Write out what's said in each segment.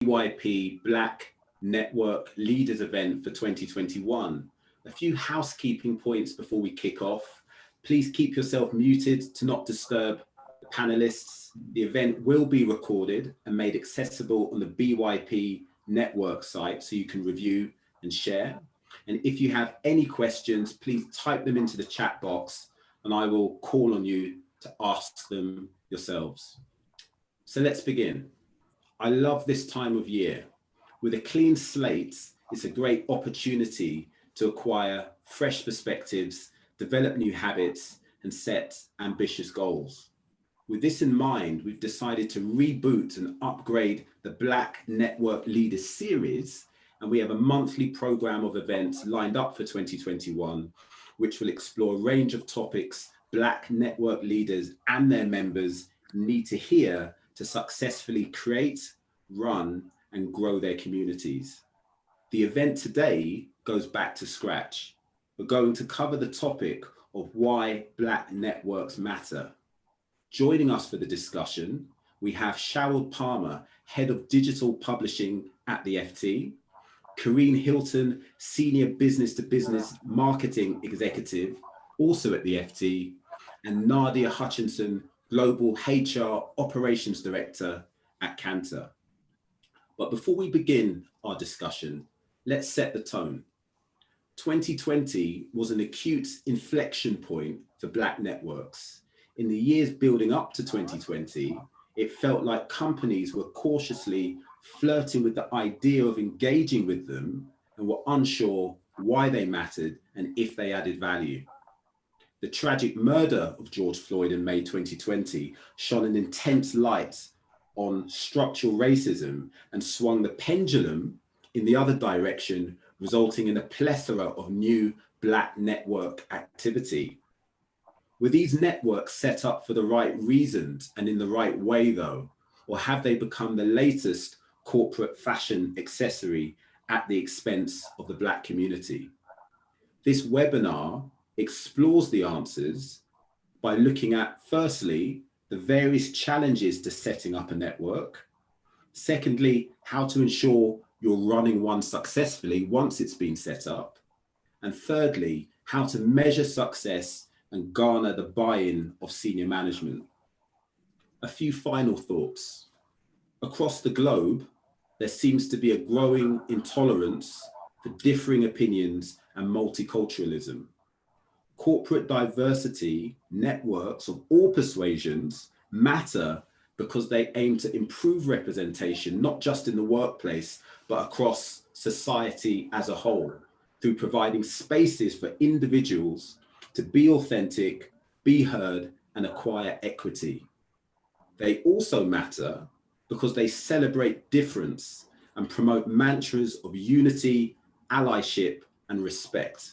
BYP Black Network Leaders event for 2021. A few housekeeping points before we kick off. Please keep yourself muted to not disturb the panelists. The event will be recorded and made accessible on the BYP network site so you can review and share. And if you have any questions, please type them into the chat box and I will call on you to ask them yourselves. So let's begin. I love this time of year. With a clean slate, it's a great opportunity to acquire fresh perspectives, develop new habits, and set ambitious goals. With this in mind, we've decided to reboot and upgrade the Black Network Leaders series, and we have a monthly program of events lined up for 2021, which will explore a range of topics Black network leaders and their members need to hear to successfully create, run, and grow their communities. The event today goes back to scratch. We're going to cover the topic of why Black networks matter. Joining us for the discussion, we have Sherald Palmer, Head of Digital Publishing at the FT, Kareen Hilton, Senior Business to Business Marketing Executive, also at the FT, and Nadia Hutchinson, Global HR Operations Director at Cantor. But before we begin our discussion, let's set the tone. 2020 was an acute inflection point for Black networks. In the years building up to 2020, it felt like companies were cautiously flirting with the idea of engaging with them and were unsure why they mattered and if they added value. The tragic murder of George Floyd in May 2020 shone an intense light on structural racism and swung the pendulum in the other direction, resulting in a plethora of new Black network activity. Were these networks set up for the right reasons and in the right way though? Or have they become the latest corporate fashion accessory at the expense of the Black community? This webinar explores the answers by looking at, firstly, the various challenges to setting up a network. Secondly, how to ensure you're running one successfully once it's been set up. And thirdly, how to measure success and garner the buy-in of senior management. A few final thoughts. Across the globe, there seems to be a growing intolerance for differing opinions and multiculturalism. Corporate diversity networks of all persuasions matter because they aim to improve representation, not just in the workplace, but across society as a whole, through providing spaces for individuals to be authentic, be heard, and acquire equity. They also matter because they celebrate difference and promote mantras of unity, allyship, and respect.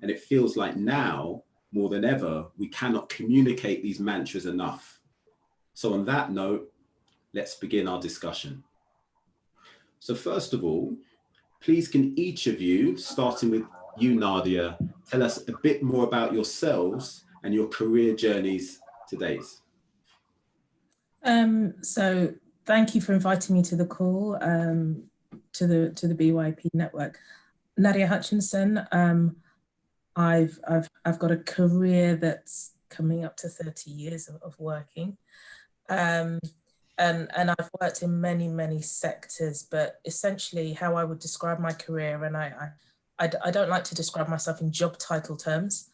And it feels like now, more than ever, we cannot communicate these mantras enough. So on that note, let's begin our discussion. So first of all, please can each of you, starting with you, Nadia, tell us a bit more about yourselves and your career journeys to date. So thank you for inviting me to the call, to the BYP network. Nadia Hutchinson. I've got a career that's coming up to 30 years of working. And I've worked in many sectors, but essentially how I would describe my career, and I don't like to describe myself in job title terms.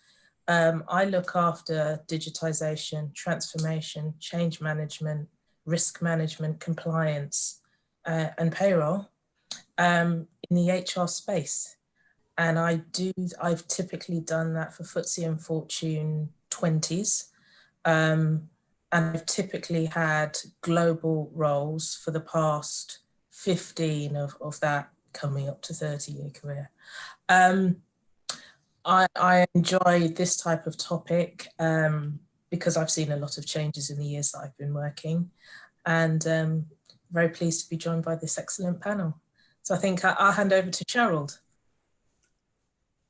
I look after digitization, transformation, change management, risk management, compliance, and payroll in the HR space. And I've typically done that for FTSE and Fortune 20s. And I've typically had global roles for the past 15 of that coming up to 30-year career. I enjoy this type of topic because I've seen a lot of changes in the years that I've been working, and very pleased to be joined by this excellent panel. So I think I'll hand over to Sherald.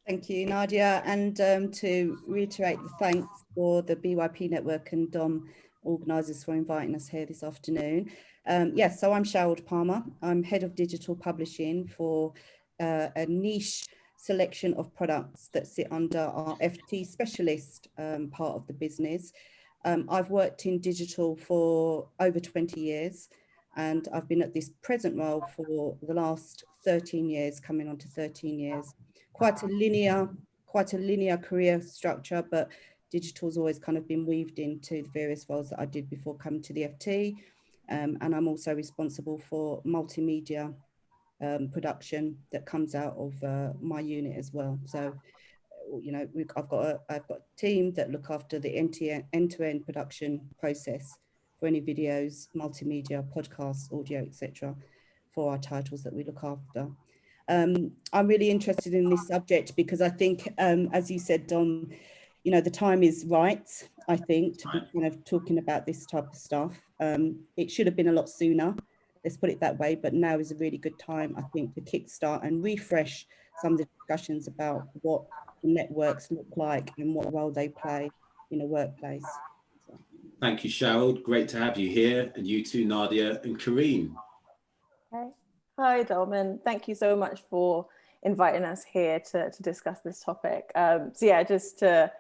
Thank you, Nadia, and to reiterate the thanks for the BYP network and DOM organisers for inviting us here this afternoon. Yes, so I'm Cheryl Palmer. I'm head of digital publishing for a niche selection of products that sit under our FT specialist part of the business. I've worked in digital for over 20 years, and I've been at this present role for the last 13 years, coming on to 13 years. Quite a linear career structure, but digital's always kind of been weaved into the various roles that I did before coming to the FT. And I'm also responsible for multimedia production that comes out of my unit as well. So, you know, I've got a team that look after the end-to-end production process for any videos, multimedia, podcasts, audio, etc., for our titles that we look after. I'm really interested in this subject because I think, as you said, Dom, you know, the time is right, I think, to be kind of talking about this type of stuff. It should have been a lot sooner, let's put it that way, but now is a really good time, I think, to kickstart and refresh some of the discussions about what the networks look like and what role they play in a workplace. So. Thank you, Cheryl. Great to have you here, and you too, Nadia and Karine. Okay. Hi, Dom, and thank you so much for inviting us here to discuss this topic. So yeah, just to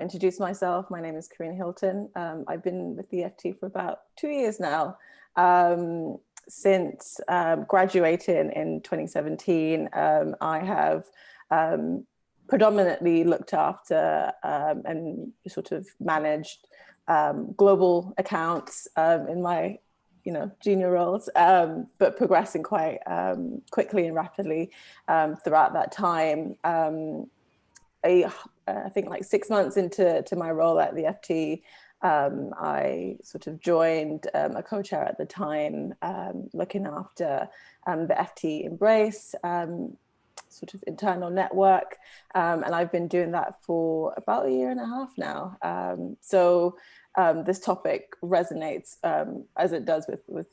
introduce myself, my name is Karine Hilton. I've been with the FT for about 2 years now. Since graduating in 2017, I have predominantly looked after and sort of managed global accounts in my junior roles, but progressing quite quickly and rapidly throughout that time. I think like 6 months into my role at the FT, I sort of joined a co-chair at the time, looking after the FT Embrace sort of internal network, and I've been doing that for about 1.5 years now. So this topic resonates as it does with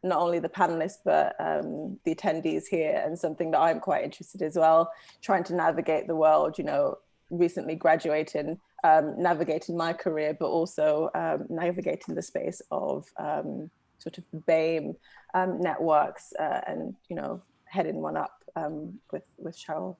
not only the panelists but the attendees here, and something that I'm quite interested as well, trying to navigate the world, recently graduating, navigating my career, but also navigating the space of sort of the BAME networks, and heading one up with Cheryl.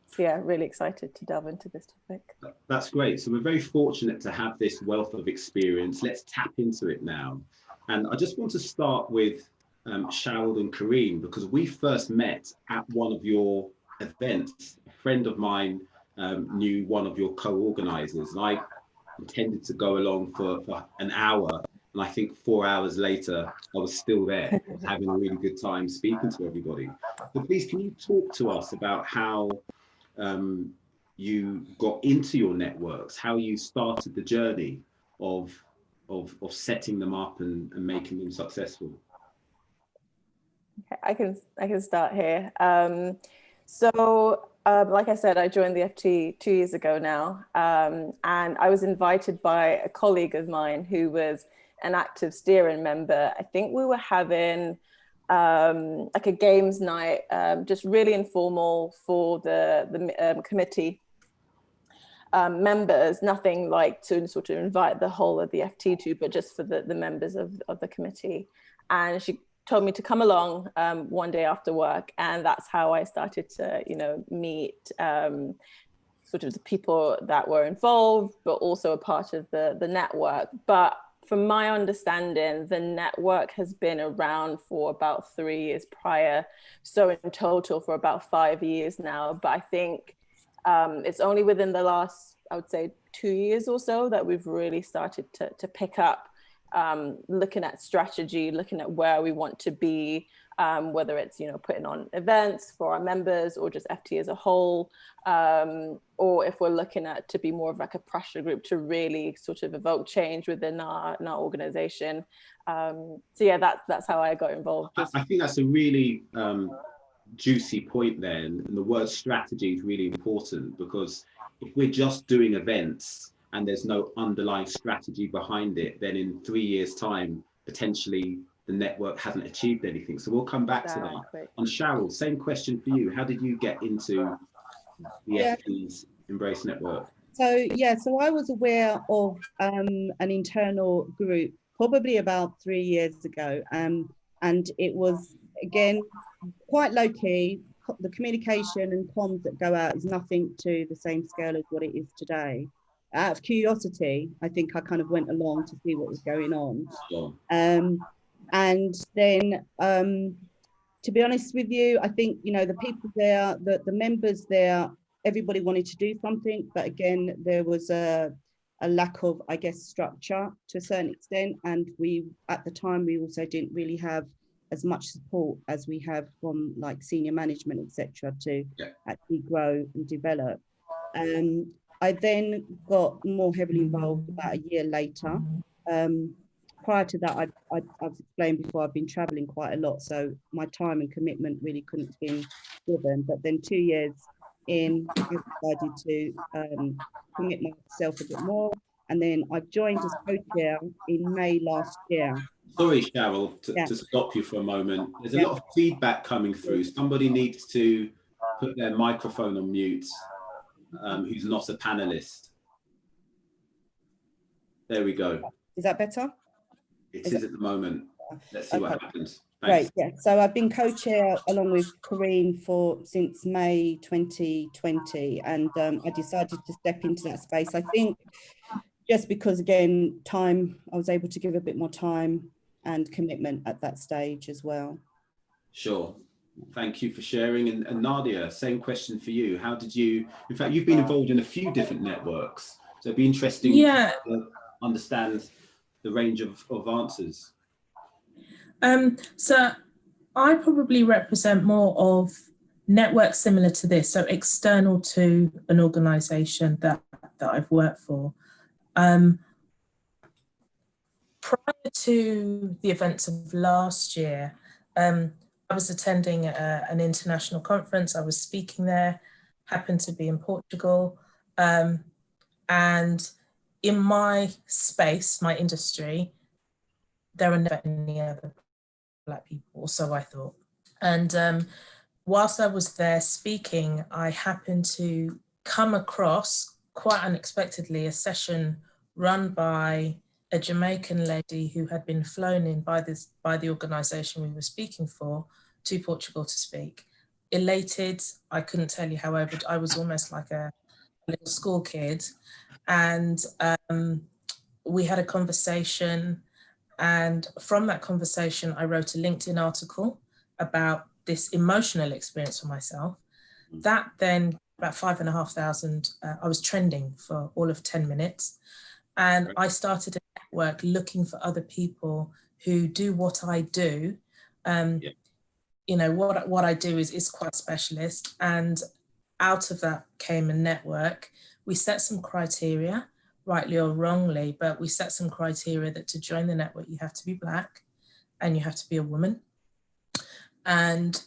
So yeah, really excited to delve into this topic. That's great. So we're very fortunate to have this wealth of experience. Let's tap into it now. And I just want to start with Cheryl and Karine, because we first met at one of your events. A friend of mine knew one of your co-organizers, and I intended to go along for an hour, and I think 4 hours later I was still there, having a really good time speaking to everybody. But please, can you talk to us about how you got into your networks, how you started the journey of setting them up and making them successful? Okay, I can start here. Like I said, I joined the FT 2 years ago now, and I was invited by a colleague of mine who was an active steering member. I think we were having like a games night, just really informal for the committee members, nothing like to sort of invite the whole of the FT to, but just for the members of the committee. And she told me to come along one day after work, and that's how I started to meet sort of the people that were involved, but also a part of the network. But from my understanding, the network has been around for about 3 years prior, so in total for about 5 years now. But I think it's only within the last, I would say, 2 years or so that we've really started to pick up, looking at strategy, looking at where we want to be, whether it's putting on events for our members or just FT as a whole, or if we're looking at to be more of like a pressure group to really sort of evoke change within our organization. So yeah, that's how I got involved. I think that's a really juicy point there, and the word strategy is really important, because if we're just doing events and there's no underlying strategy behind it, then in 3 years' time, potentially the network hasn't achieved anything. So we'll come back to that. And Cheryl, same question for you. How did you get into the FT's Embrace Network? So I was aware of an internal group probably about 3 years ago. And it was, again, quite low key. The communication and comms that go out is nothing to the same scale as what it is today. Out of curiosity, I think I kind of went along to see what was going on. Sure. And then, to be honest with you, I think, you know, the people there, the members there, everybody wanted to do something, but again, there was a lack of, I guess, structure to a certain extent. And we, at the time, we also didn't really have as much support as we have from like senior management, etc., to actually grow and develop. I then got more heavily involved about a year later. Prior to that, I've explained before, I've been traveling quite a lot, so my time and commitment really couldn't have been given. But then 2 years in, I decided to commit myself a bit more, and then I joined as co-chair in May last year. Sorry, Cheryl, to stop you for a moment. There's a lot of feedback coming through. Somebody needs to put their microphone on mute, who's not a panelist. There we go. Is that better? It is at the moment. Let's see what happens. Thanks. Great, yeah. So I've been co-chair along with Corinne since May 2020, and I decided to step into that space. I think just because, again, I was able to give a bit more time and commitment at that stage as well. Sure. Thank you for sharing. And Nadia, same question for you. How did you, in fact, you've been involved in a few different networks, so it'd be interesting to understand the range of answers. So I probably represent more of networks similar to this, so external to an organisation that I've worked for. Prior to the events of last year, I was attending an international conference. I was speaking there, happened to be in Portugal, and in my space, my industry, there are never any other Black people, so I thought. And whilst I was there speaking, I happened to come across, quite unexpectedly, a session run by a Jamaican lady who had been flown in by the organisation we were speaking for to Portugal to speak. Elated, I couldn't tell you, however, I was almost like a little school kid. And we had a conversation, and from that conversation, I wrote a LinkedIn article about this emotional experience for myself. That then, about 5,500, I was trending for all of 10 minutes. And I started a network looking for other people who do what I do. You know, what I do is quite specialist. And out of that came a network. We set some criteria, rightly or wrongly, but we set some criteria that to join the network, you have to be Black and you have to be a woman. And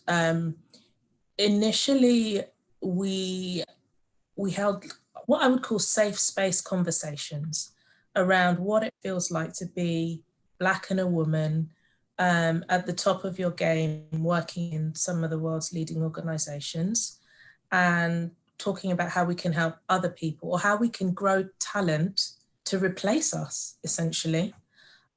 initially, we held what I would call safe space conversations around what it feels like to be Black and a woman at the top of your game, working in some of the world's leading organizations, and talking about how we can help other people or how we can grow talent to replace us, essentially.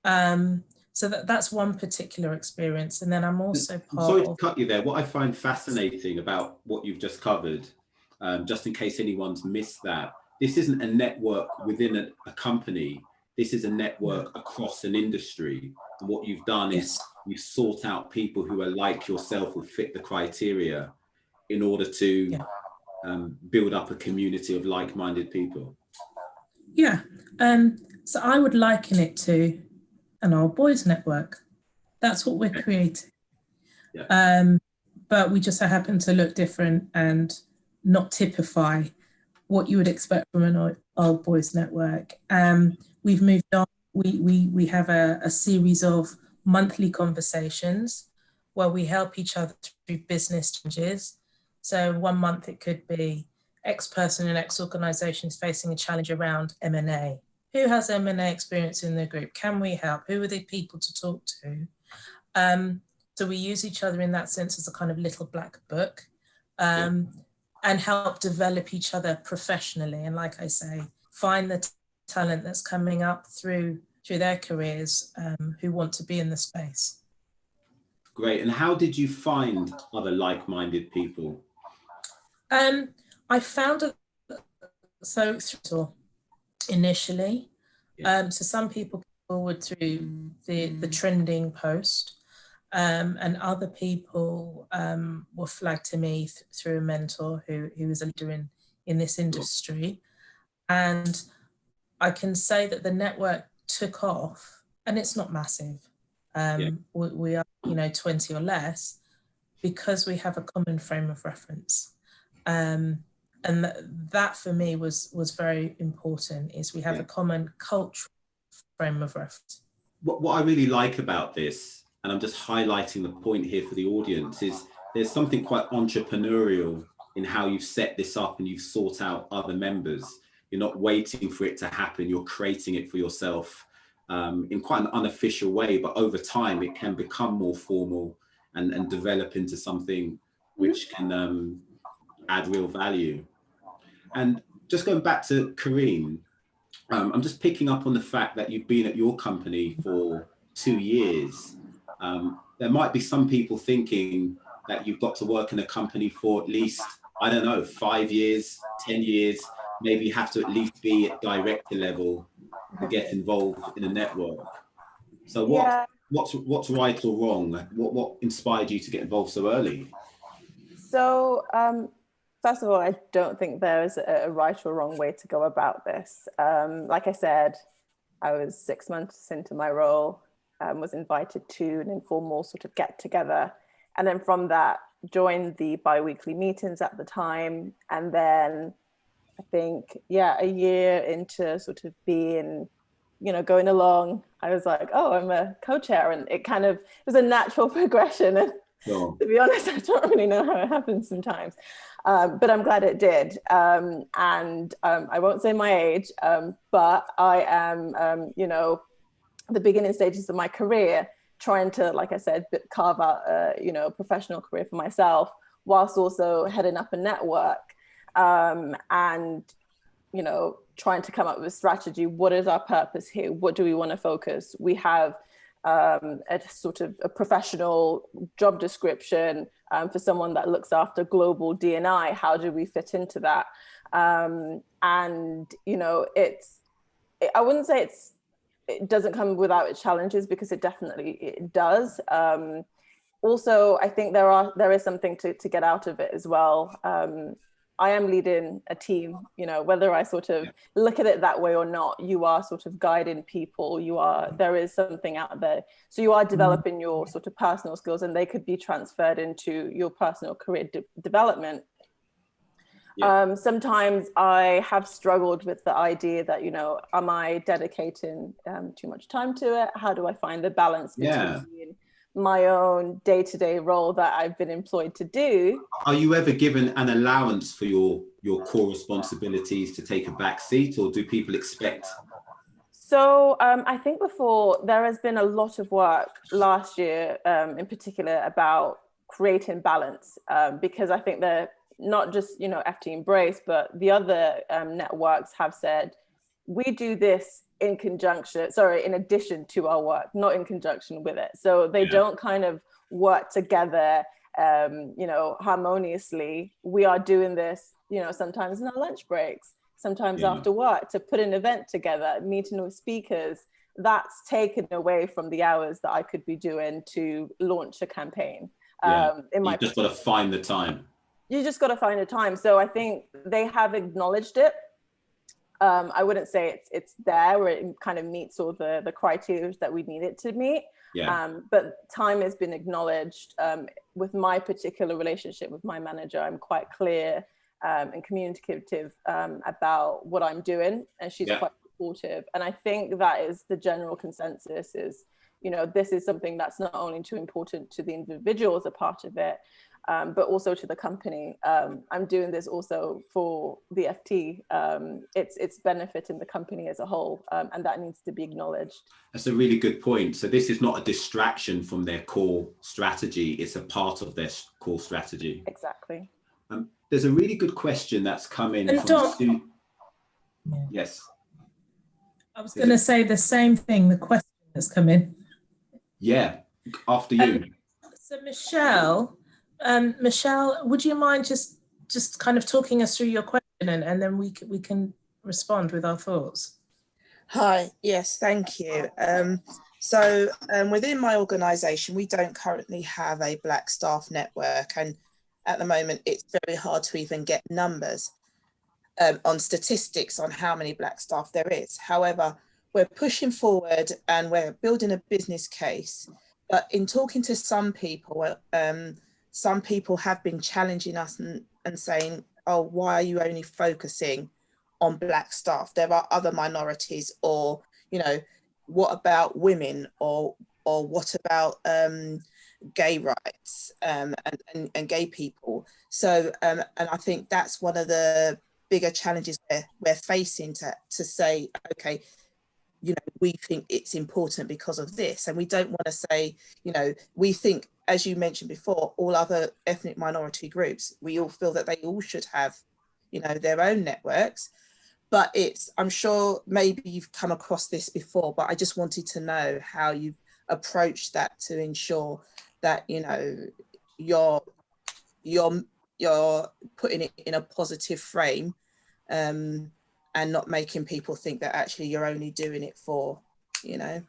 So that's one particular experience. And then I'm also Sorry to cut you there. What I find fascinating about what you've just covered, just in case anyone's missed that, this isn't a network within a company. This is a network across an industry. And what you've done is you've sought out people who are like yourself, who fit the criteria in order to build up a community of like-minded people. Yeah, so I would liken it to an old boys network. That's what we're creating. But we just so happen to look different and not typify what you would expect from an old boys network. We've moved on. We have a series of monthly conversations where we help each other through business challenges. So 1 month it could be X person in X organisation is facing a challenge around M&A. Who has M&A experience in the group? Can we help? Who are the people to talk to? So we use each other in that sense as a kind of little black book, and help develop each other professionally. And like I say, find the talent that's coming up through through their careers who want to be in the space. Great. And how did you find other like-minded people? I found it initially. So some people came forward through the trending post, and other people were flagged to me through a mentor who was a leader in this industry. And I can say that the network took off, and it's not massive. We are, 20 or less, because we have a common frame of reference. And that for me was very important, is we have a common cultural frame of reference. What I really like about this, and I'm just highlighting the point here for the audience, is there's something quite entrepreneurial in how you've set this up and you've sought out other members. You're not waiting for it to happen, you're creating it for yourself in quite an unofficial way, but over time it can become more formal and develop into something which can add real value. And just going back to Karine, I'm just picking up on the fact that you've been at your company for 2 years. There might be some people thinking that you've got to work in a company for at least, I don't know, 5 years, 10 years, maybe you have to at least be at director level to get involved in a network. So what's right or wrong? What inspired you to get involved so early? So first of all, I don't think there is a right or wrong way to go about this. Like I said, I was 6 months into my role, was invited to an informal sort of get together. And then from that, joined the bi-weekly meetings at the time. And then I think, a year into sort of being, going along, I was like, oh, I'm a co-chair. And it was a natural progression. And to be honest, I don't really know how it happens sometimes. But I'm glad it did. And I won't say my age, but I am, the beginning stages of my career, trying to, like I said, carve out a, professional career for myself, whilst also heading up a network and, trying to come up with a strategy. What is our purpose here? What do we want to focus? We have a sort of a professional job description for someone that looks after global D&I. How do we fit into that? And, I wouldn't say it doesn't come without its challenges, because it definitely does. Also, I think there is something to get out of it as well. I am leading a team, whether I sort of look at it that way or not, you are sort of guiding people, there is something out there. So you are developing your sort of personal skills, and they could be transferred into your personal career development. Sometimes I have struggled with the idea that, am I dedicating too much time to it? How do I find the balance between my own day-to-day role that I've been employed to do? Are you ever given an allowance for your core responsibilities to take a back seat, or do people expect? So I think before, there has been a lot of work last year in particular about creating balance, because I think that not just, FT Embrace, but the other networks have said, we do this in addition to our work, not in conjunction with it. So they don't kind of work together, harmoniously. We are doing this, sometimes in our lunch breaks, sometimes after work, to put an event together, meeting with speakers. That's taken away from the hours that I could be doing to launch a campaign. You just got to find the time. You just got to find a time. So I think they have acknowledged it. I wouldn't say it's there where it kind of meets all the criteria that we need it to meet. But time has been acknowledged. With my particular relationship with my manager, I'm quite clear and communicative about what I'm doing, and she's quite supportive. And I think that is the general consensus is, this is something that's not only too important to the individual as a part of it, but also to the company. I'm doing this also for the FT. It's benefiting the company as a whole, and that needs to be acknowledged. That's a really good point. So this is not a distraction from their core strategy. It's a part of their core strategy. Exactly. There's a really good question that's come in from a student. Yes. I was going to say the same thing, the question that's come in. Yeah, after you. So Michelle, would you mind just kind of talking us through your question, and then we can respond with our thoughts? Hi, yes, thank you. Within my organisation, we don't currently have a Black staff network, and at the moment it's very hard to even get numbers on statistics on how many Black staff there is. However, we're pushing forward and we're building a business case, but in talking to some people have been challenging us and saying, oh, why are you only focusing on Black staff? There are other minorities, or, you know, what about women, or what about gay rights and gay people? So, and I think that's one of the bigger challenges we're facing, to say, okay, you know, we think it's important because of this, and we don't want to say, you know, we think, as you mentioned before, all other ethnic minority groups, we all feel that they all should have, you know, their own networks. But I'm sure maybe you've come across this before, but I just wanted to know how you've approached that to ensure that, you know, you're putting it in a positive frame, and not making people think that actually you're only doing it for, you know.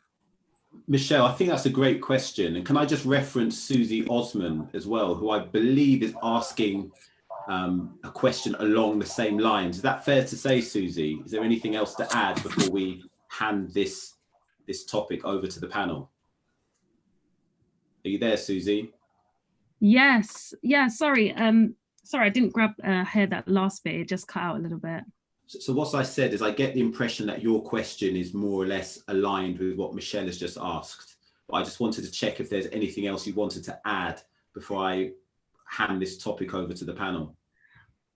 Michelle, I think that's a great question. And can I just reference Susie Osman as well, who I believe is asking a question along the same lines. Is that fair to say, Susie? Is there anything else to add before we hand this topic over to the panel? Are you there, Susie? Yes. Yeah, sorry. Sorry, I didn't hear that last bit. It just cut out a little bit. So what I said is I get the impression that your question is more or less aligned with what Michelle has just asked. But I just wanted to check if there's anything else you wanted to add before I hand this topic over to the panel.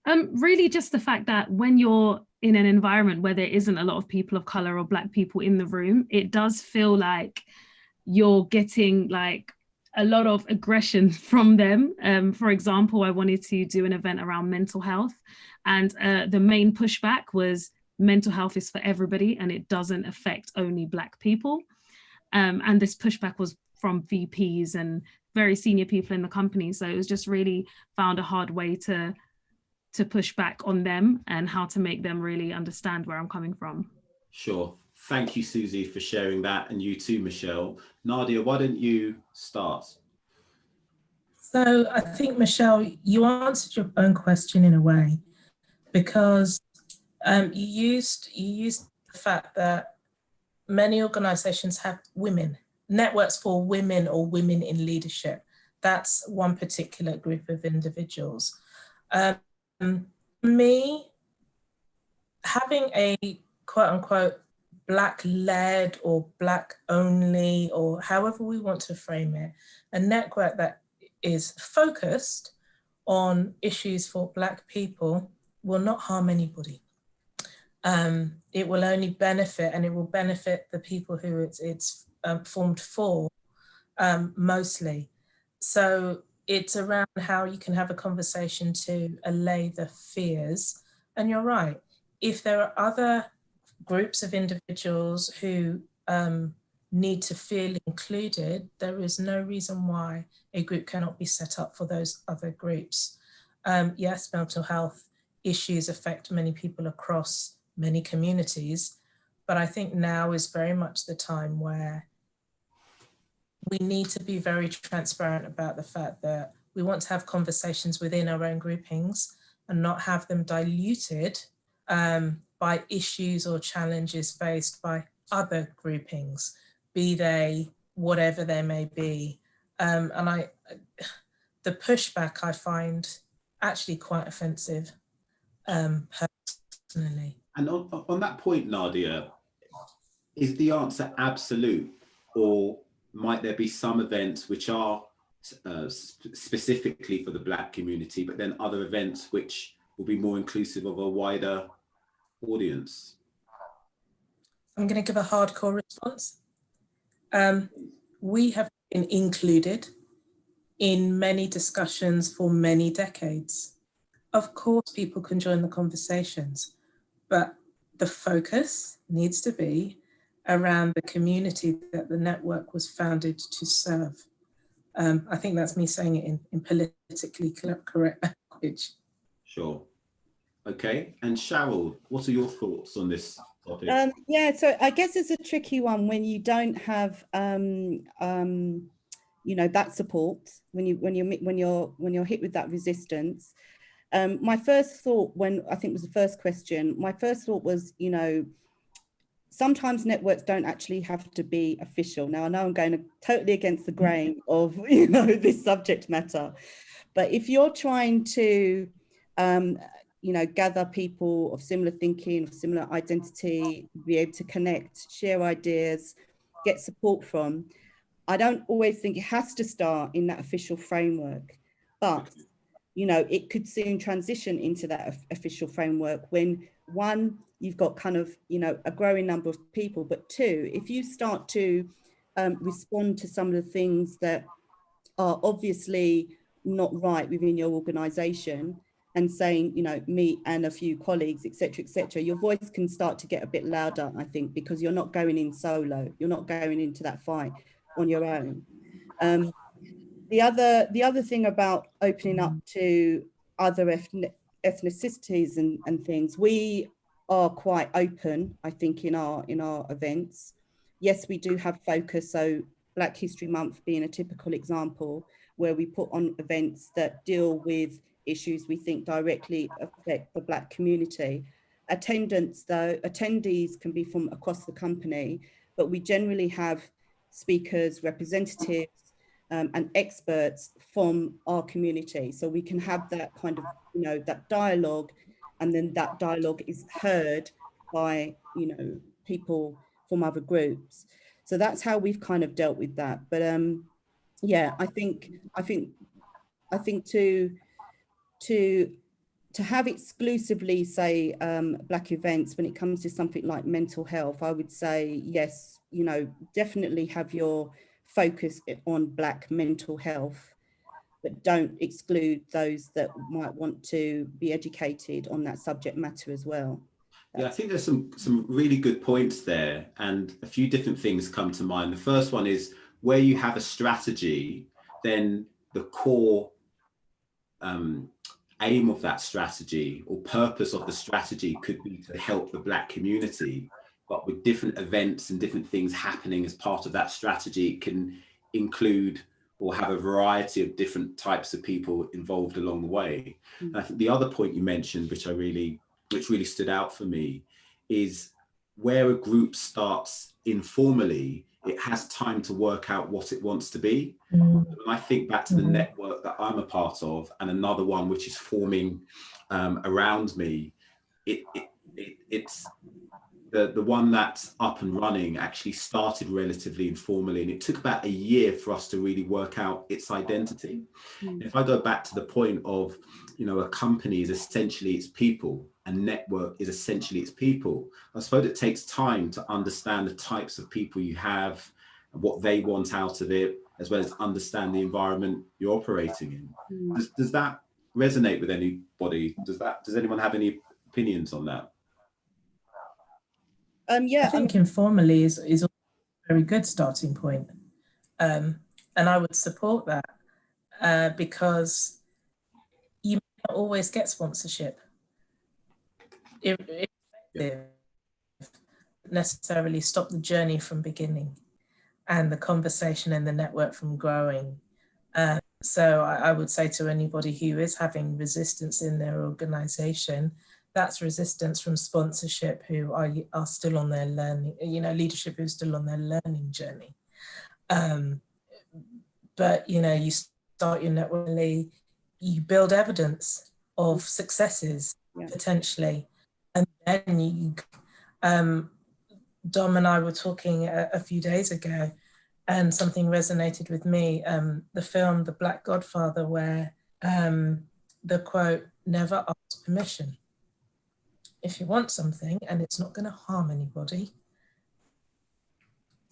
Really just the fact that when you're in an environment where there isn't a lot of people of color or Black people in the room, it does feel like you're getting like a lot of aggression from them. For example, I wanted to do an event around mental health, and the main pushback was mental health is for everybody and it doesn't affect only Black people. And this pushback was from VPs and very senior people in the company. So it was just really found a hard way to push back on them and how to make them really understand where I'm coming from. Sure. Thank you, Susie, for sharing that, and you too, Michelle. Nadia, why don't you start? So I think, Michelle, you answered your own question in a way, because you used the fact that many organizations have women, networks for women or women in leadership. That's one particular group of individuals. Me, having a quote unquote Black-led or Black-only, or however we want to frame it, a network that is focused on issues for Black people will not harm anybody. It will only benefit, and it will benefit the people who it's formed for, mostly. So it's around how you can have a conversation to allay the fears. And you're right, if there are other groups of individuals who need to feel included, there is no reason why a group cannot be set up for those other groups. Yes, mental health issues affect many people across many communities, but I think now is very much the time where we need to be very transparent about the fact that we want to have conversations within our own groupings and not have them diluted by issues or challenges faced by other groupings, be they whatever they may be. And the pushback I find actually quite offensive, personally. And on that point, Nadia, is the answer absolute, or might there be some events which are specifically for the Black community, but then other events which will be more inclusive of a wider audience? I'm going to give a hardcore response. We have been included in many discussions for many decades. Of course, people can join the conversations, but the focus needs to be around the community that the network was founded to serve. I think that's me saying it in politically correct language. Sure. Okay. And Cheryl, what are your thoughts on this topic? Yeah, so I guess it's a tricky one when you don't have you know, that support, when you're hit with that resistance. My first thought, when I think was the first question, my first thought was, you know, sometimes networks don't actually have to be official. Now, I know I'm going totally against the grain of, you know, this subject matter, but if you're trying to, you know, gather people of similar thinking, of similar identity, be able to connect, share ideas, get support from, I don't always think it has to start in that official framework, but, you know, it could soon transition into that official framework when, one, you've got kind of, you know, a growing number of people, but two, if you start to respond to some of the things that are obviously not right within your organization and saying, you know, me and a few colleagues, et cetera, your voice can start to get a bit louder, I think, because you're not going in solo, you're not going into that fight on your own. The other thing about opening up to other ethnicities and things, we are quite open, I think, in our events. Yes, we do have focus, so Black History Month being a typical example, where we put on events that deal with issues we think directly affect the Black community. Attendees can be from across the company, but we generally have speakers, representatives, and experts from our community. So we can have that kind of, you know, that dialogue, and then that dialogue is heard by, you know, people from other groups. So that's how we've kind of dealt with that. But yeah, I think to have exclusively, say, Black events when it comes to something like mental health, I would say, yes, you know, definitely have your focus on Black mental health, but don't exclude those that might want to be educated on that subject matter as well. Yeah, I think there's some really good points there, and a few different things come to mind. The first one is where you have a strategy, then the core aim of that strategy or purpose of the strategy could be to help the Black community, but with different events and different things happening as part of that strategy, it can include or have a variety of different types of people involved along the way. And I think the other point you mentioned, which really stood out for me, is where a group starts informally, it has time to work out what it wants to be. When I think back to the network that I'm a part of, and another one which is forming around me, it's the one that's up and running actually started relatively informally, and it took about a year for us to really work out its identity. If I go back to the point of, you know, a company is essentially its people, a network is essentially its people, I suppose it takes time to understand the types of people you have and what they want out of it, as well as understand the environment you're operating in. Does that resonate with anybody? Does anyone have any opinions on that? Yeah, I think informally is a very good starting point. And I would support that because you may not always get sponsorship. It necessarily stop the journey from beginning and the conversation and the network from growing. So I would say to anybody who is having resistance in their organization, that's resistance from sponsorship, who are still on their learning, you know, leadership who's still on their learning journey. But, you know, you start your network, you build evidence of successes, potentially. And then you, Dom and I were talking a few days ago, and something resonated with me, the film, The Black Godfather, where the quote, "Never ask permission. If you want something and it's not going to harm anybody,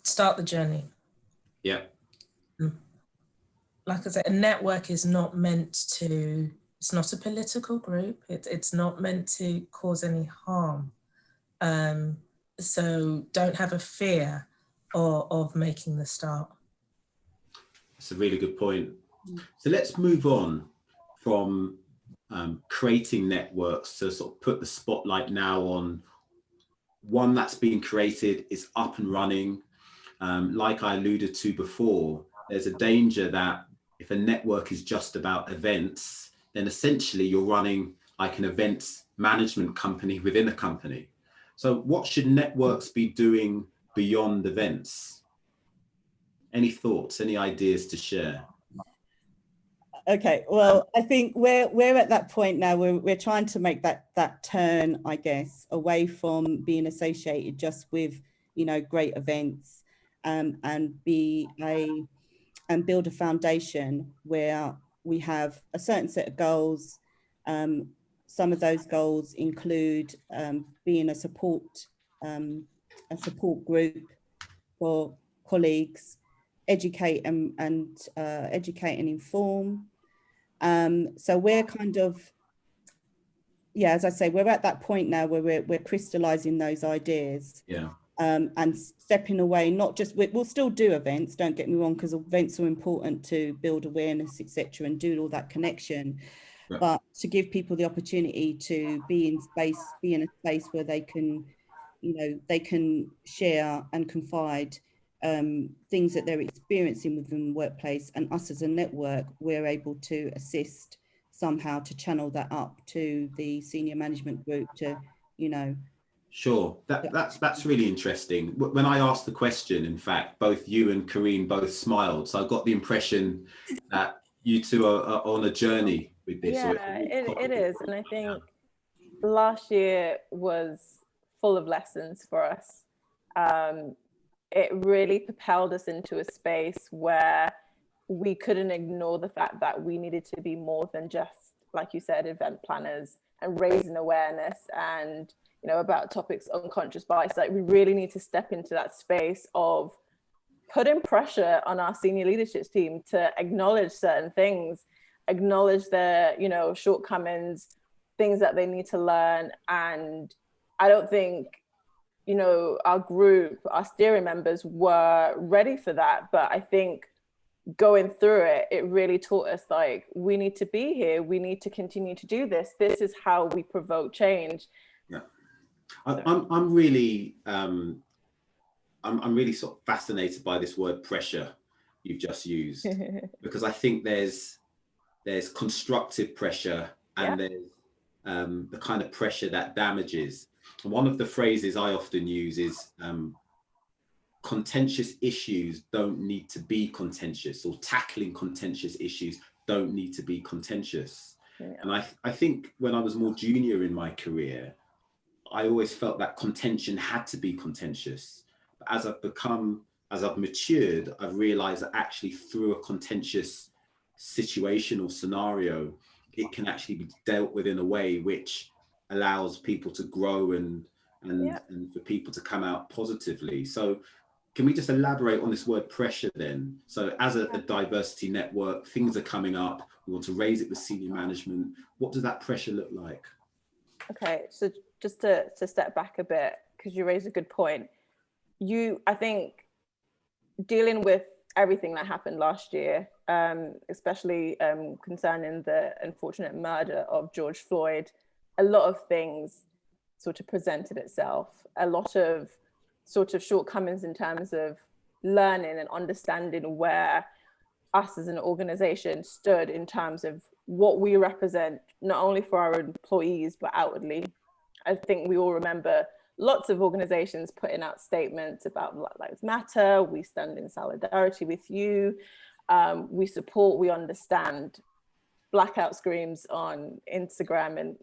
start the journey." Yeah. Like I said, a network is not meant to, it's not a political group. It's not meant to cause any harm. So don't have a fear of making the start. That's a really good point. So let's move on from creating networks to sort of put the spotlight now on one that's been created, is up and running. Like I alluded to before, there's a danger that if a network is just about events, then essentially you're running like an events management company within a company. So what should networks be doing beyond events? Any thoughts, any ideas to share? Okay, well, I think we're at that point now where we're trying to make that turn, I guess, away from being associated just with, you know, great events, and build a foundation where we have a certain set of goals. Some of those goals include being a support group for colleagues, educate and educate and inform. So we're kind of, yeah, as I say, we're at that point now where we're crystallizing those ideas. Yeah. And stepping away, not just, we'll still do events, don't get me wrong, because events are important to build awareness, etc., and do all that connection. Right. But to give people the opportunity to be in a space where they can, you know, they can share and confide things that they're experiencing within the workplace, and us as a network, we're able to assist somehow to channel that up to the senior management group to, you know. Sure, that's really interesting. When I asked the question, in fact, both you and Karine both smiled, so I got the impression that you two are on a journey with this. Yeah, it is, and I think last year was full of lessons for us. It really propelled us into a space where we couldn't ignore the fact that we needed to be more than just, like you said, event planners and raising awareness and, you know, about topics unconscious bias. Like, we really need to step into that space of putting pressure on our senior leadership team to acknowledge certain things, acknowledge their, you know, shortcomings, things that they need to learn. And I don't think, you know, our group, our steering members were ready for that. But I think going through it, it really taught us, like, we need to be here. We need to continue to do this. This is how we provoke change. Yeah. I'm really sort of fascinated by this word pressure you've just used, because I think there's constructive pressure and there's the kind of pressure that damages. And one of the phrases I often use is contentious issues don't need to be contentious, or tackling contentious issues don't need to be contentious. Yeah. And I think when I was more junior in my career, I always felt that contention had to be contentious. But as I've matured, I've realized that actually through a contentious situation or scenario, it can actually be dealt with in a way which allows people to grow and for people to come out positively. So can we just elaborate on this word pressure then? So as a diversity network, things are coming up, we want to raise it with senior management. What does that pressure look like? Okay, so just to step back a bit, because you raised a good point. I think dealing with everything that happened last year, especially concerning the unfortunate murder of George Floyd, a lot of things sort of presented itself, a lot of sort of shortcomings in terms of learning and understanding where us as an organization stood in terms of what we represent, not only for our employees, but outwardly. I think we all remember lots of organizations putting out statements about Black Lives Matter, we stand in solidarity with you, we support, we understand. Blackout screams on Instagram and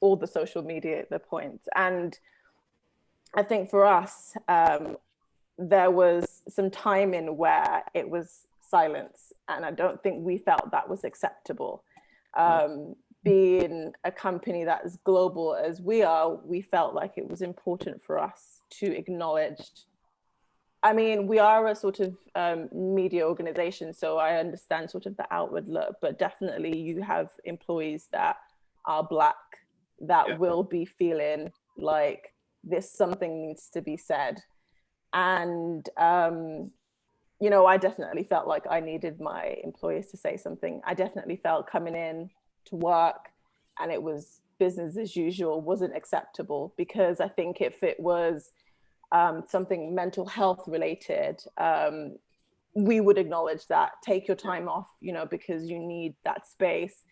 all the social media at the point. And I think for us, there was some timing where it was silence, and I don't think we felt that was acceptable. Being a company that is global as we are, we felt like it was important for us to acknowledge. I mean, we are a sort of media organization, so I understand sort of the outward look, but definitely you have employees that are Black that will be feeling like something needs to be said. And, you know, I definitely felt like I needed my employers to say something. I definitely felt coming in to work and it was business as usual wasn't acceptable, because I think if it was something mental health related, we would acknowledge that, take your time off, you know, because you need that space.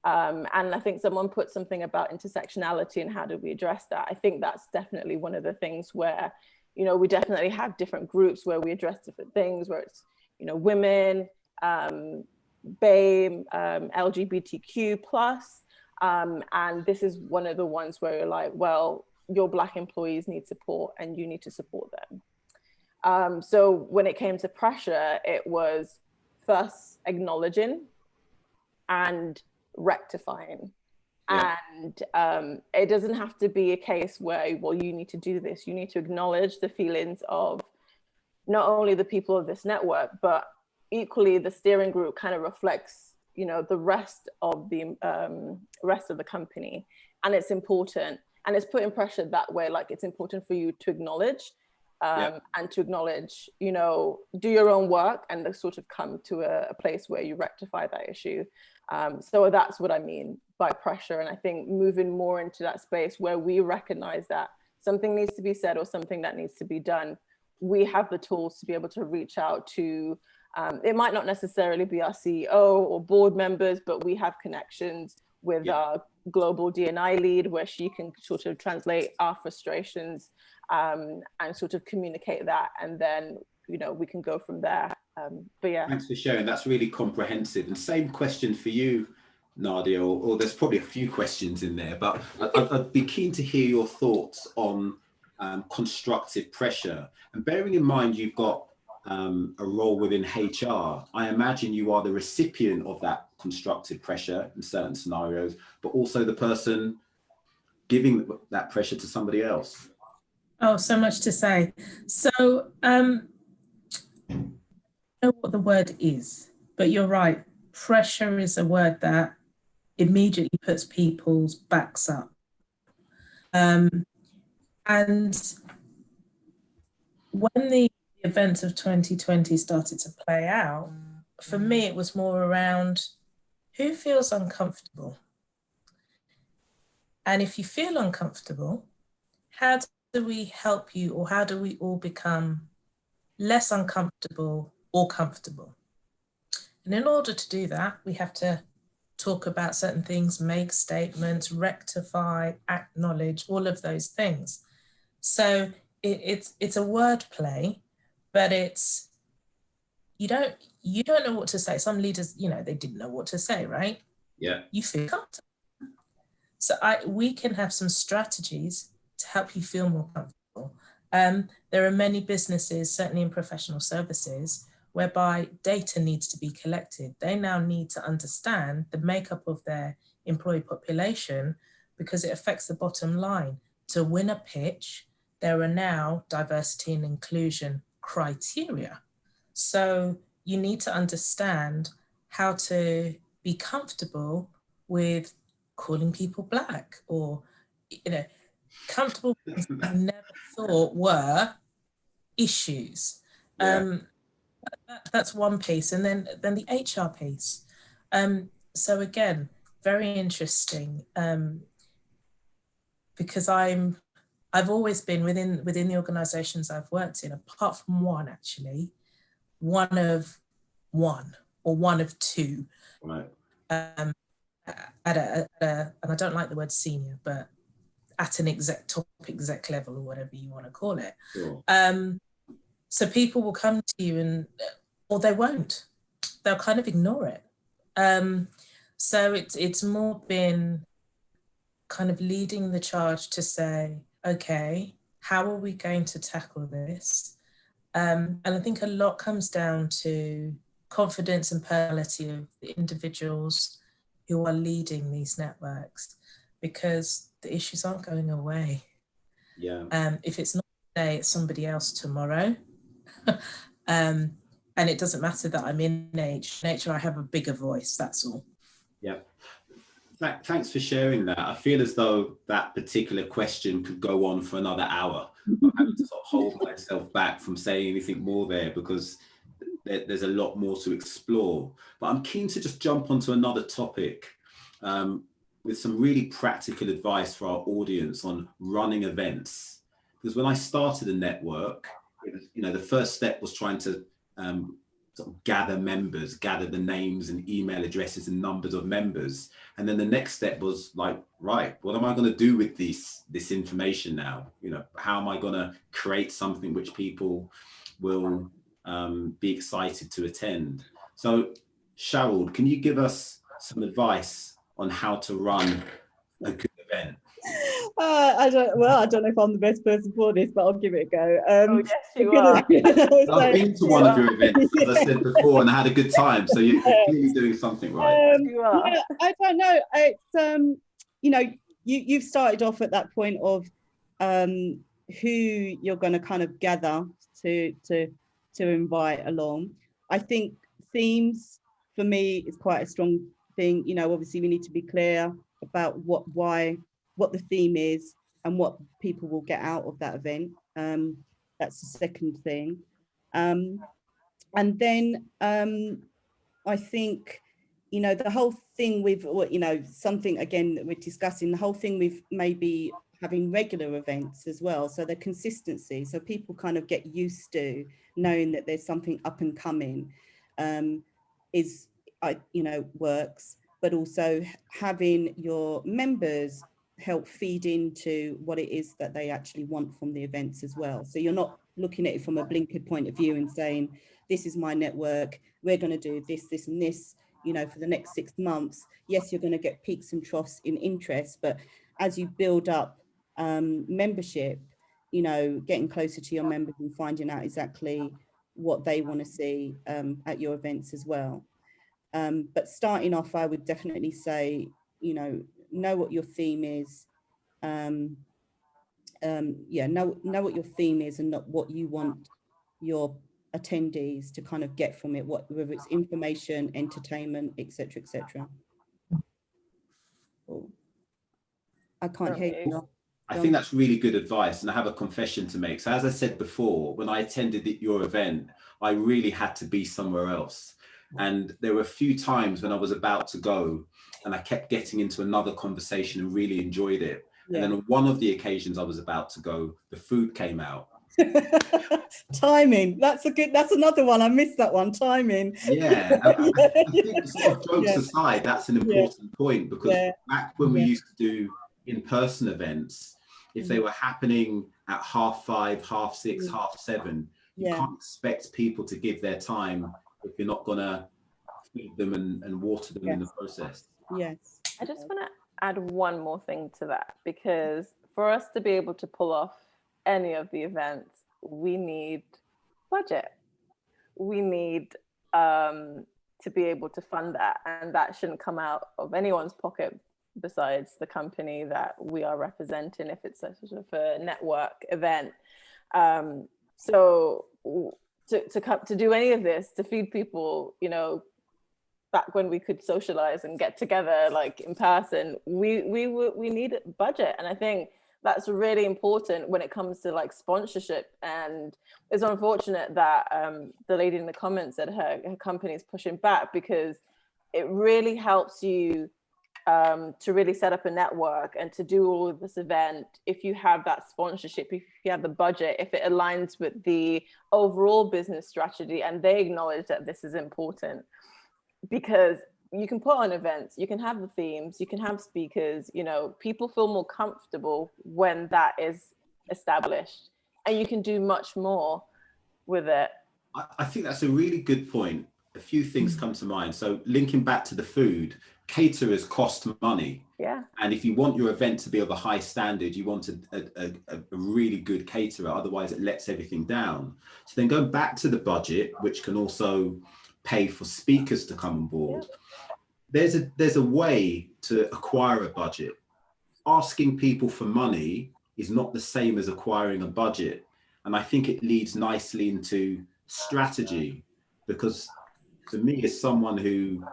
And I think someone put something about intersectionality and how do we address that. I think that's definitely one of the things where, you know, we definitely have different groups where we address different things, where it's, you know, women, BAME, LGBTQ plus. And this is one of the ones where you're like, well, your Black employees need support and you need to support them. So when it came to pressure, it was first acknowledging and rectifying. Yeah. And it doesn't have to be a case where, well, you need to do this. You need to acknowledge the feelings of not only the people of this network, but equally the steering group kind of reflects, you know, the rest of the company. And it's important. And it's putting pressure that way, like it's important for you to acknowledge and to acknowledge, you know, do your own work and sort of come to a place where you rectify that issue. So that's what I mean by pressure. And I think moving more into that space where we recognize that something needs to be said or something that needs to be done, we have the tools to be able to reach out to, it might not necessarily be our CEO or board members, but we have connections with our global D&I lead where she can sort of translate our frustrations and sort of communicate that. And then, you know, we can go from there. But yeah. Thanks for sharing. That's really comprehensive. And same question for you, Nadia, or there's probably a few questions in there, but I'd be keen to hear your thoughts on constructive pressure. And bearing in mind, you've got a role within HR, I imagine you are the recipient of that constructive pressure in certain scenarios, but also the person giving that pressure to somebody else. Oh, so much to say. So, I know what the word is, but you're right. Pressure is a word that immediately puts people's backs up. And when the events of 2020 started to play out, for me, it was more around who feels uncomfortable. And if you feel uncomfortable, how do we help you, or how do we all become less uncomfortable or comfortable? And in order to do that, we have to talk about certain things, make statements, rectify, acknowledge, all of those things. So it's a word play, but it's, you don't know what to say. Some leaders, you know, they didn't know what to say, right? Yeah. You feel comfortable. So we can have some strategies to help you feel more comfortable. There are many businesses, certainly in professional services, whereby data needs to be collected. They now need to understand the makeup of their employee population because it affects the bottom line. To win a pitch, there are now diversity and inclusion criteria. So you need to understand how to be comfortable with calling people Black, or, you know, comfortable with things I never thought were issues. That's one piece. And then the HR piece. So again, very interesting, because I've always been within the organizations I've worked in, apart from one actually, one of two. Right. At a, and I don't like the word senior, but at an top exec level, or whatever you want to call it. Sure. So people will come to you or they won't. They'll kind of ignore it. So it's more been kind of leading the charge to say, okay, how are we going to tackle this? And I think a lot comes down to confidence and personality of the individuals who are leading these networks, because the issues aren't going away. Yeah. If it's not today, it's somebody else tomorrow. And it doesn't matter that I'm in HR, I have a bigger voice, that's all. Yeah. Thanks for sharing that. I feel as though that particular question could go on for another hour. I'm having to sort of hold myself back from saying anything more there, because there's a lot more to explore. But I'm keen to just jump onto another topic with some really practical advice for our audience on running events. Because when I started a network, it was, the first step was trying to sort of gather members, gather the names and email addresses and numbers of members. And then the next step was like, right, what am I going to do with this information now? How am I going to create something which people will be excited to attend? So Cheryl, can you give us some advice on how to run a good event? I don't know if I'm the best person for this, but I'll give it a go. Oh, yes, you are. I've been to one of your events, as I said before, and I had a good time. So you're clearly doing something right. You are. Yeah, I don't know. It's you've started off at that point of who you're going to kind of gather to invite along. I think themes for me is quite a strong thing. Obviously we need to be clear about what the theme is and what people will get out of that event. That's the second thing. And then I think, the whole thing with, something again that we're discussing, the whole thing with maybe having regular events as well. So the consistency, so people kind of get used to knowing that there's something up and coming works, but also having your members help feed into what it is that they actually want from the events as well. So you're not looking at it from a blinkered point of view and saying, this is my network, we're going to do this, this and this, for the next 6 months. Yes, you're going to get peaks and troughs in interest, but as you build up membership, getting closer to your members and finding out exactly what they want to see at your events as well. But starting off, I would definitely say, know what your theme is. Know what your theme is and not what you want your attendees to kind of get from it, whether it's information, entertainment, etc., etc. I can't hear you. I think that's really good advice, and I have a confession to make. So as I said before, when I attended your event, I really had to be somewhere else. And there were a few times when I was about to go and I kept getting into another conversation and really enjoyed it. Yeah. And then on one of the occasions I was about to go, the food came out. Timing, that's another one. I missed that one, timing. Yeah, I think sort of jokes aside, that's an important point, because back when we used to do in-person events, if they were happening at 5:30, 6:30, 7:30, you can't expect people to give their time if you're not gonna feed them and water them in the process. Yes. I just want to add one more thing to that, because for us to be able to pull off any of the events, we need budget. We need to be able to fund that, and that shouldn't come out of anyone's pocket besides the company that we are representing if it's a sort of a network event. So to do any of this, to feed people, back when we could socialize and get together like in person, we need a budget. And I think that's really important when it comes to like sponsorship. And it's unfortunate that the lady in the comments said her company is pushing back, because it really helps you to really set up a network and to do all of this event if you have that sponsorship, if you have the budget, if it aligns with the overall business strategy and they acknowledge that this is important. Because you can put on events, you can have the themes, you can have speakers, people feel more comfortable when that is established, and you can do much more with it. I think that's a really good point. A few things come to mind. So linking back to the food, caterers cost money. Yeah. And if you want your event to be of a high standard, you want a really good caterer, otherwise it lets everything down. So then going back to the budget, which can also pay for speakers to come on board. Yeah. There's a way to acquire a budget. Asking people for money is not the same as acquiring a budget. And I think it leads nicely into strategy, because for me, as someone who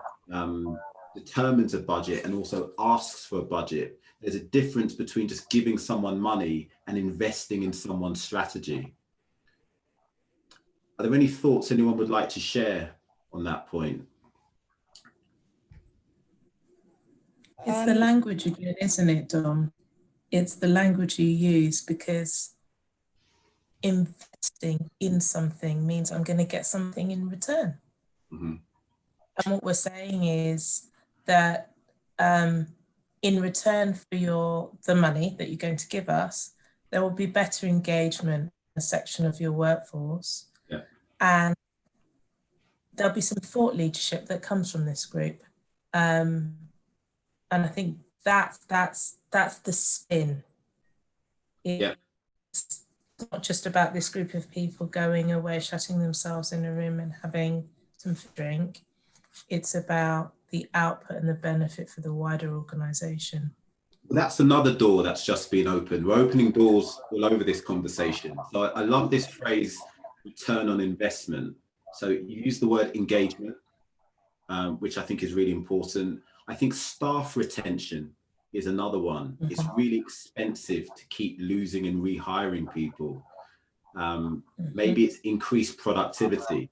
determines a budget and also asks for a budget. There's a difference between just giving someone money and investing in someone's strategy. Are there any thoughts anyone would like to share on that point? It's the language again, isn't it, Dom? It's the language you use, because investing in something means I'm going to get something in return. Mm-hmm. And what we're saying is that in return for the money that you're going to give us, there will be better engagement in a section of your workforce. Yeah. And there'll be some thought leadership that comes from this group. And I think that's the spin. It's not just about this group of people going away, shutting themselves in a room and having some drink. It's about the output and the benefit for the wider organisation. That's another door that's just been opened. We're opening doors all over this conversation. So I love this phrase, return on investment. So you use the word engagement, which I think is really important. I think staff retention is another one. Mm-hmm. It's really expensive to keep losing and rehiring people. Maybe it's increased productivity.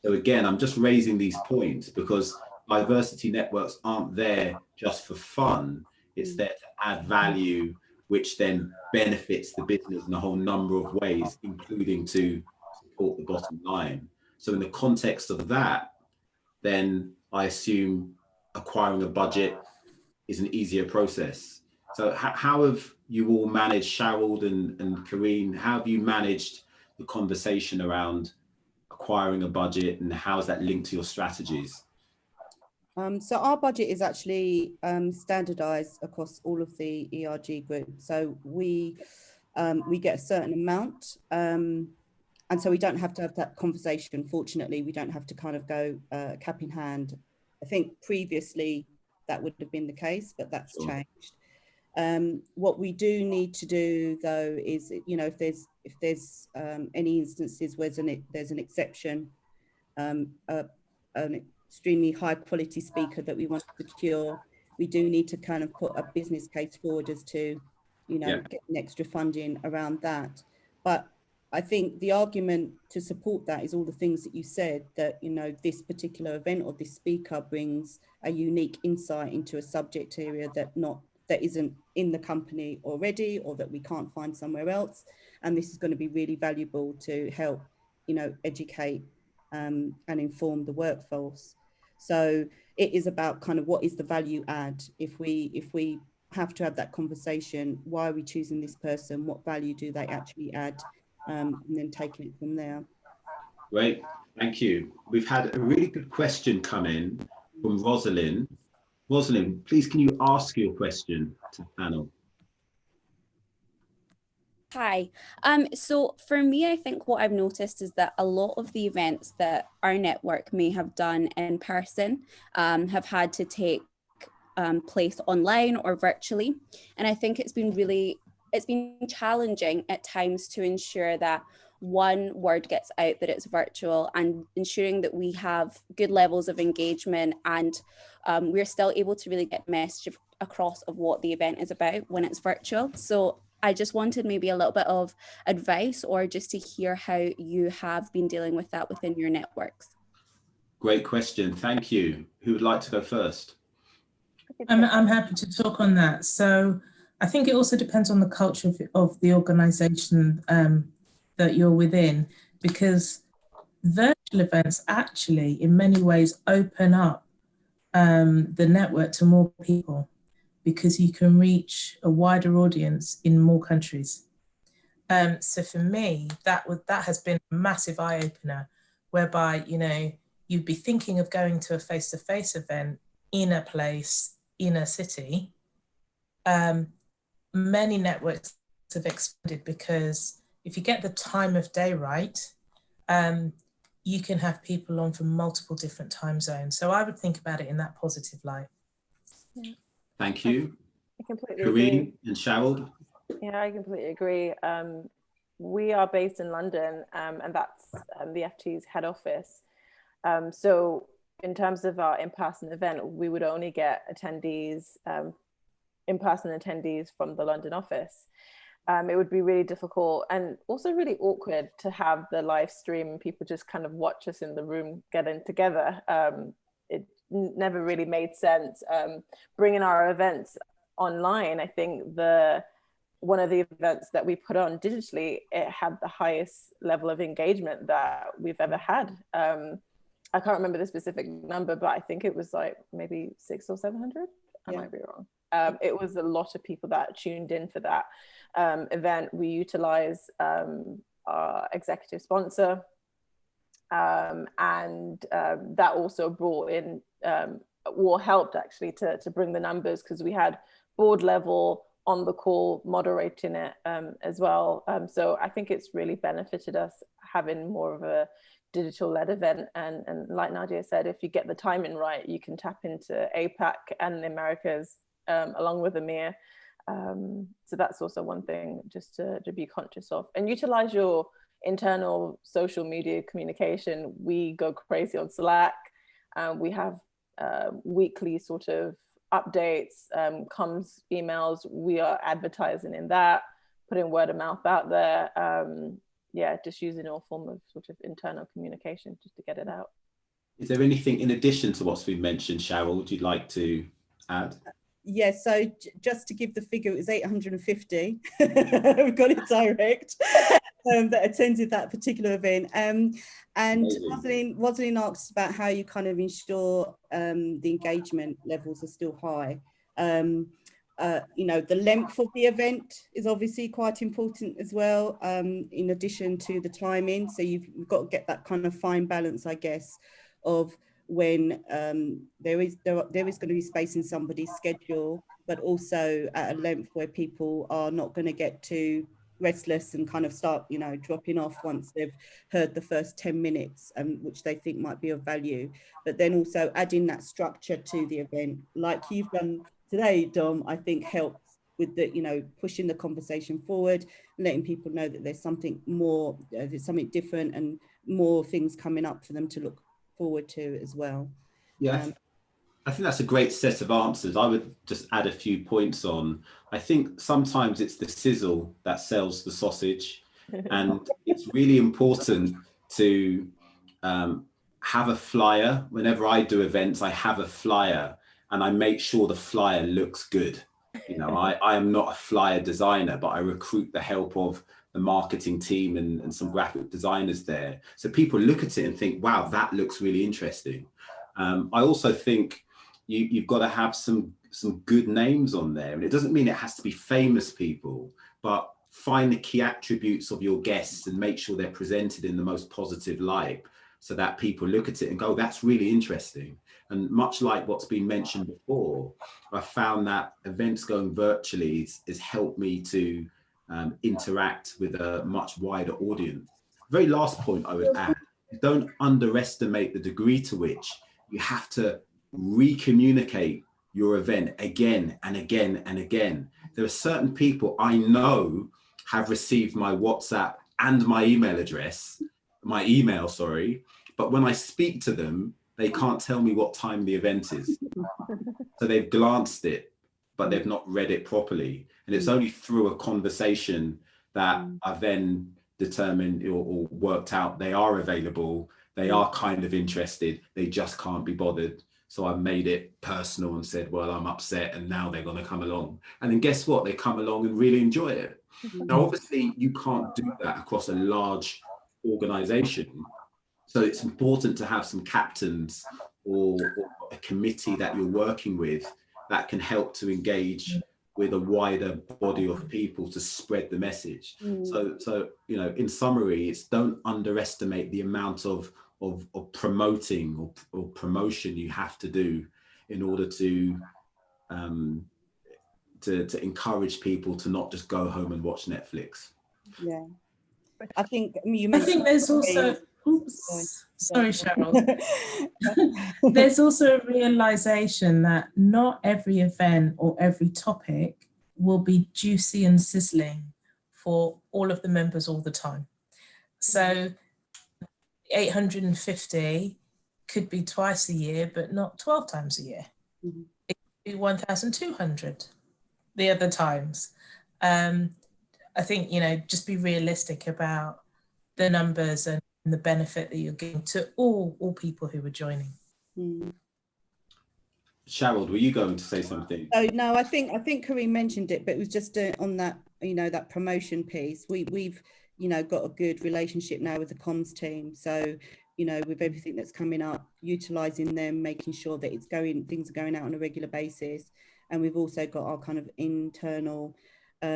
So again, I'm just raising these points because diversity networks aren't there just for fun. It's there to add value, which then benefits the business in a whole number of ways, including to support the bottom line. So in the context of that, then I assume acquiring a budget is an easier process. So how have you all managed, Sharald and Karine, how have you managed the conversation around acquiring a budget, and how is that linked to your strategies? So our budget is actually standardized across all of the ERG group. So we get a certain amount, and so we don't have to have that conversation. Fortunately, we don't have to kind of go cap in hand. I think previously that would have been the case, but that's changed. What we do need to do though is, you know, if there's any instances where there's an exception, an extremely high quality speaker that we want to secure, we do need to kind of put a business case forward as to, you know, getting extra funding around that. But I think the argument to support that is all the things that you said, that, you know, this particular event or this speaker brings a unique insight into a subject area that isn't in the company already, or that we can't find somewhere else. And this is going to be really valuable to help, you know, educate and inform the workforce. So it is about kind of what is the value add. If we have to have that conversation, why are we choosing this person? What value do they actually add? And then taking it from there. Great, thank you. We've had a really good question come in from Rosalind. Rosalind, please can you ask your question to the panel? Hi. So for me, I think what I've noticed is that a lot of the events that our network may have done in person have had to take place online or virtually. And I think it's been challenging at times to ensure that one word gets out that it's virtual, and ensuring that we have good levels of engagement and we're still able to really get message across of what the event is about when it's virtual. So I just wanted maybe a little bit of advice, or just to hear how you have been dealing with that within your networks. Great question, thank you. Who would like to go first? I'm happy to talk on that. So I think it also depends on the culture of the organisation that you're within, because virtual events actually in many ways open up the network to more people, because you can reach a wider audience in more countries. So for me, that has been a massive eye-opener, whereby, you know, you'd be thinking of going to a face-to-face event in a place, in a city. Many networks have expanded, because if you get the time of day right, you can have people on from multiple different time zones. So I would think about it in that positive light. Yeah. Thank you. I completely Karine agree. And Sharald? Yeah, I completely agree. We are based in London, and that's the FT's head office. So in terms of our in-person event, we would only get attendees, in-person attendees from the London office. It would be really difficult and also really awkward to have the live stream and people just kind of watch us in the room getting together. It never really made sense. Bringing our events online, I think one of the events that we put on digitally, it had the highest level of engagement that we've ever had. I can't remember the specific number, but I think it was like maybe 600 or 700. I might be wrong. It was a lot of people that tuned in for that event. We utilize our executive sponsor, and that also brought in or helped actually to bring the numbers, because we had board level on the call moderating it as well. So I think it's really benefited us having more of a digital led event, and like Nadia said, if you get the timing right, you can tap into APAC and the Americas along with EMEA. So that's also one thing just to be conscious of, and utilize your internal social media communication. We go crazy on Slack. We have weekly sort of updates, comms emails. We are advertising in that, putting word of mouth out there. Yeah, just using all form of sort of internal communication just to get it out. Is there anything in addition to what's been mentioned, Cheryl, you'd like to add? Yeah, so just to give the figure, it was 850. We've got it direct. That attended that particular event. And Rosalind asked about how you kind of ensure the engagement levels are still high. You know, the length of the event is obviously quite important as well, in addition to the timing. So you've got to get that kind of fine balance, I guess, of when there is going to be space in somebody's schedule, but also at a length where people are not going to get too restless and kind of start, you know, dropping off once they've heard the first 10 minutes, which they think might be of value. But then also adding that structure to the event, like you've done today, Dom, I think helps with the, you know, pushing the conversation forward, letting people know that there's something more, there's something different and more things coming up for them to look forward to as well. Yeah, I think that's a great set of answers. I would just add a few points on. I think sometimes it's the sizzle that sells the sausage, and it's really important to have a flyer. Whenever I do events, I have a flyer and I make sure the flyer looks good. You know, I am not a flyer designer, but I recruit the help of the marketing team and some graphic designers there. So people look at it and think, wow, that looks really interesting. I also think you've got to have some good names on there. And it doesn't mean it has to be famous people, but find the key attributes of your guests and make sure they're presented in the most positive light so that people look at it and go, that's really interesting. And much like what's been mentioned before, I found that events going virtually has helped me to interact with a much wider audience. Very last point I would add, don't underestimate the degree to which you have to re-communicate your event again and again and again. There are certain people I know have received my WhatsApp and my email, but when I speak to them, they can't tell me what time the event is. So they've glanced it, but they've not read it properly. And it's only through a conversation that I've then determined or worked out they are available, they are kind of interested, they just can't be bothered. So I've made it personal and said, well, I'm upset and now they're going to come along. And then guess what? They come along and really enjoy it. Now, obviously, you can't do that across a large organization. So it's important to have some captains or a committee that you're working with that can help to engage with a wider body of people to spread the message. So you know, in summary, it's don't underestimate the amount of promoting or promotion you have to do in order to encourage people to not just go home and watch Netflix. Yeah, I think you I think there's also, sorry Cheryl. There's also a realization that not every event or every topic will be juicy and sizzling for all of the members all the time. So 850 could be twice a year, but not 12 times a year. Mhm. It could be 1,200 the other times. I think, you know, just be realistic about the numbers and the benefit that you're giving to all people who are joining. Mm. Cheryl, were you going to say something? Oh no, I think Kareem mentioned it, but it was just on that, you know, that promotion piece. We've you know, got a good relationship now with the comms team. So, you know, with everything that's coming up, utilising them, making sure that things are going out on a regular basis. And we've also got our kind of internal, I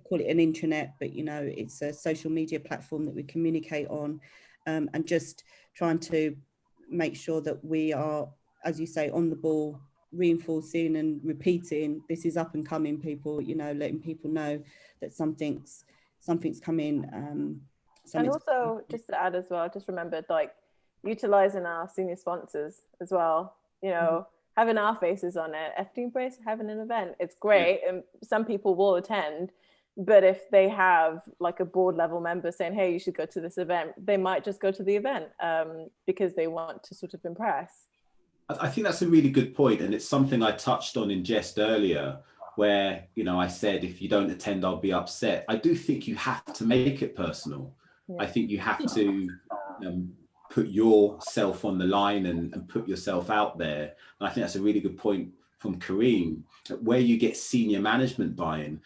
call it an intranet, but you know, it's a social media platform that we communicate on, and just trying to make sure that we are, as you say, on the ball, reinforcing and repeating, this is up and coming, people, you know, letting people know that something's coming. And also, just to add as well, just remember, like, utilizing our senior sponsors as well, you know, having our faces on it. FT Embrace having an event, it's great, and some people will attend, but if they have like a board level member saying, hey, you should go to this event, they might just go to the event because they want to sort of impress. I think that's a really good point, and it's something I touched on in jest earlier, where, you know, I said, if you don't attend, I'll be upset. I do think you have to make it personal. Yeah. I think you have to put yourself on the line and put yourself out there. And I think that's a really good point from Kareem. Where you get senior management buy-in,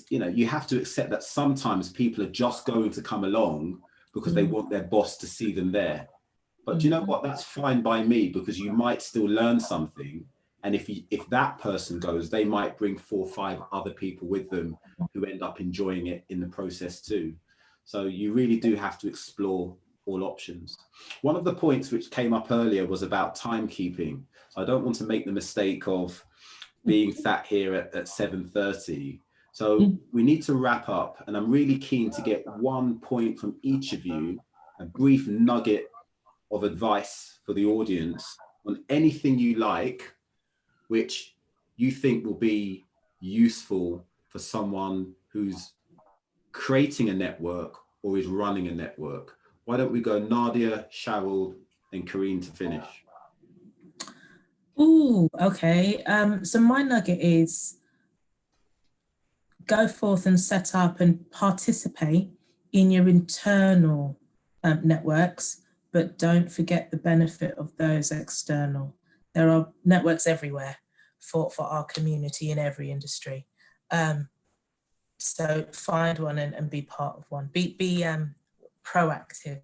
you know, you have to accept that sometimes people are just going to come along because they want their boss to see them there. But do you know what? That's fine by me, because you might still learn something. And if that person goes, they might bring 4 or 5 other people with them who end up enjoying it in the process too. So you really do have to explore all options. One of the points which came up earlier was about timekeeping. So I don't want to make the mistake of being sat here at 7:30. So we need to wrap up, and I'm really keen to get one point from each of you, a brief nugget of advice for the audience on anything you like, which you think will be useful for someone who's creating a network or is running a network. Why don't we go Nadia, Cheryl, and Kareem to finish? Ooh, okay. So my nugget is go forth and set up and participate in your internal networks, but don't forget the benefit of those external. There are networks everywhere for our community in every industry. So find one and be part of one. Be proactive.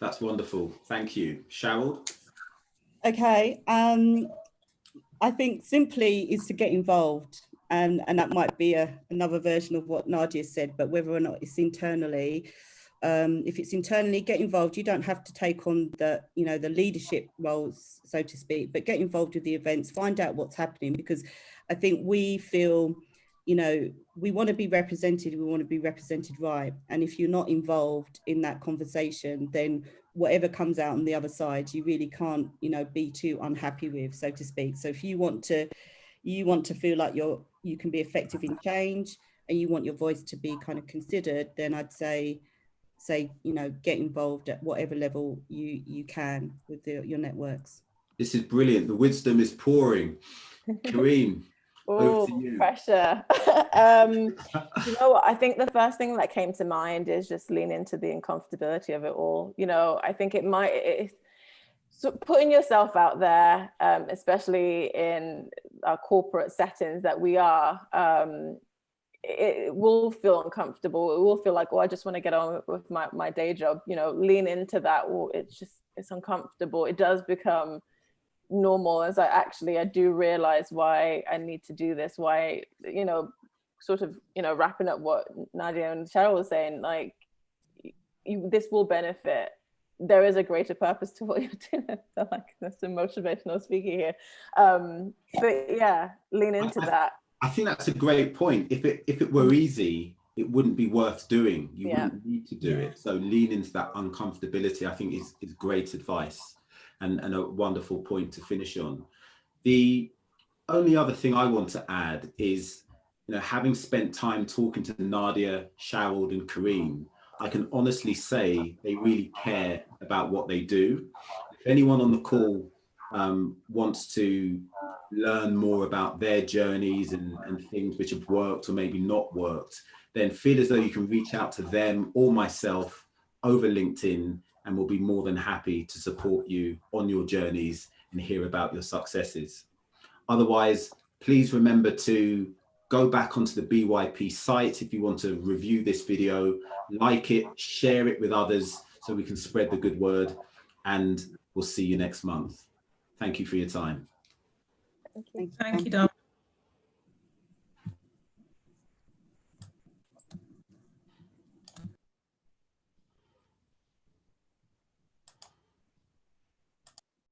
That's wonderful. Thank you. Cheryl? Okay, I think simply is to get involved, and that might be another version of what Nadia said, but whether or not it's internally, if it's internally, get involved. You don't have to take on the leadership roles, so to speak, but get involved with the events, find out what's happening, because I think we feel, you know, we want to be represented, we want to be represented right. And if you're not involved in that conversation, then whatever comes out on the other side, you really can't, you know, be too unhappy with, so to speak. So if you want to feel like you can be effective in change, and you want your voice to be kind of considered, then I'd say, you know, get involved at whatever level you can with your networks. This is brilliant. The wisdom is pouring. Kareem, over to you. Pressure. You know what? I think the first thing that came to mind is just lean into the uncomfortability of it all. You know, I think so putting yourself out there, especially in our corporate settings that we are, it will feel uncomfortable. It will feel like, oh, I just want to get on with my day job. You know, lean into that. Or it's uncomfortable. It does become normal, as I do realize why I need to do this, why, you know, sort of, you know, wrapping up what Nadia and Cheryl was saying, like, this will benefit. There is a greater purpose to what you're doing. I feel like that's a motivational speaker here. But yeah, lean into that. I think that's a great point. If it were easy, it wouldn't be worth doing. You wouldn't need to do it. So lean into that uncomfortability, I think is great advice. And a wonderful point to finish on. The only other thing I want to add is, you know, having spent time talking to Nadia, Cheryl, and Kareem, I can honestly say they really care about what they do. If anyone on the call wants to learn more about their journeys and things which have worked or maybe not worked, then feel as though you can reach out to them or myself over LinkedIn, and we'll be more than happy to support you on your journeys and hear about your successes. Otherwise, please remember to go back onto the BYP site if you want to review this video, like it, share it with others so we can spread the good word, and we'll see you next month. Thank you for your time. Thank you. Thank you, Dom.